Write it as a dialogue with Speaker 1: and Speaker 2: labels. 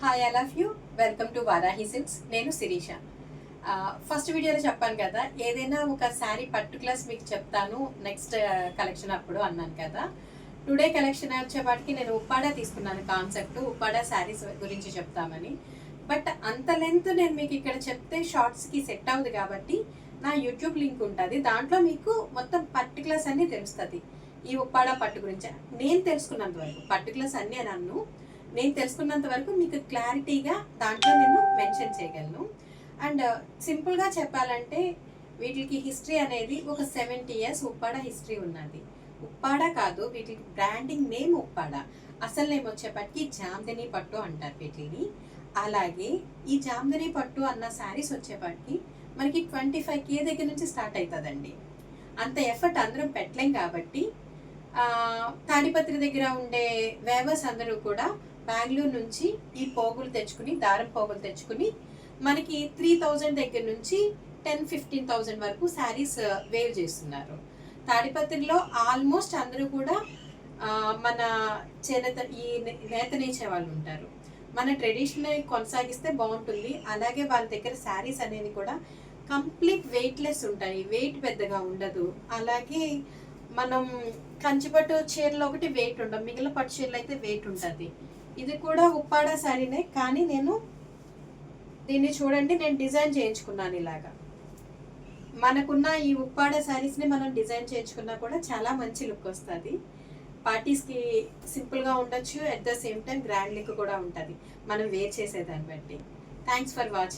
Speaker 1: Hi I love you welcome to Varahi silks. నేను Sirisha. First వీడియోలో చెప్పాను కదా, ఏదైనా ఒక శారీ పర్టికులర్స్ మీకు చెప్తాను నెక్స్ట్ కలెక్షన్ అప్పుడు అన్నాను కదా. టుడే కలెక్షన్ వచ్చేపాటికి నేను ఉప్పాడ తీసుకున్నాను కాన్సెప్ట్, ఉప్పాడ శారీస్ గురించి చెప్తామని. బట్ అంత లెంత్ నేను మీకు ఇక్కడ చెప్తే షార్ట్స్కి సెట్ అవ్వదు కాబట్టి నా యూట్యూబ్ లింక్ ఉంటుంది, దాంట్లో మీకు మొత్తం పర్టికులర్స్ అన్నీ తెలుస్తుంది. ఈ ఉప్పాడ పట్టు గురించి నేను తెలుసుకున్నంత వరకు, పర్టికులర్స్ అన్నీ నన్ను నేను తెలుసుకున్నంత వరకు మీకు క్లారిటీగా దాంట్లో నేను మెన్షన్ చేయగలను. అండ్ సింపుల్గా చెప్పాలంటే వీటికి హిస్టరీ అనేది ఒక 70 years ఉప్పాడ హిస్టరీ ఉన్నది. ఉప్పాడ కాదు, వీటికి బ్రాండింగ్ నేమ్ ఉప్పాడ, అసలు నేమ్ వచ్చేపటికి జామ్దని పట్టు అంటారు వీటిని. అలాగే ఈ జామ్దని పట్టు అన్న శారీస్ వచ్చేపటికి మనకి 25K దగ్గర నుంచి స్టార్ట్ అవుతుందండి. అంత ఎఫర్ట్ అందరం పెట్టలేం కాబట్టి తాడిపత్రి దగ్గర ఉండే వేవర్స్ అందరూ కూడా బెంగళూరు నుంచి ఈ పోగులు తెచ్చుకుని, దారం పోగులు తెచ్చుకుని మనకి 3000 దగ్గర నుంచి 10-15,000 వరకు శారీస్ వేవ్ చేస్తున్నారు. తాడిపత్రిలో ఆల్మోస్ట్ అందరూ కూడా మన చేనేత ఈ నేత నేచే వాళ్ళు ఉంటారు. మన ట్రెడిషనల్ కొనసాగిస్తే బాగుంటుంది. అలాగే వాళ్ళ దగ్గర శారీస్ అనేది కూడా కంప్లీట్ వెయిట్లెస్ ఉంటాయి, వెయిట్ పెద్దగా ఉండదు. అలాగే మనం కంచిపట్టు చీరలో ఒకటి వెయిట్ ఉండవు, మిగిలిన పట్టు చీరలు అయితే వెయిట్ ఉంటుంది. ఇది కూడా ఉప్పాడ శారీనే, కానీ నేను దీన్ని చూడండి, నేను డిజైన్ చేయించుకున్నాను ఇలాగా. మనకున్న ఈ ఉప్పాడ శారీస్ని మనం డిజైన్ చేయించుకున్నా కూడా చాలా మంచి లుక్ వస్తుంది. పార్టీస్కి సింపుల్గా ఉండొచ్చు, at the same time grand look కూడా ఉంటుంది మనం వేర్ చేసేదాన్ని బట్టి. Thanks for watching.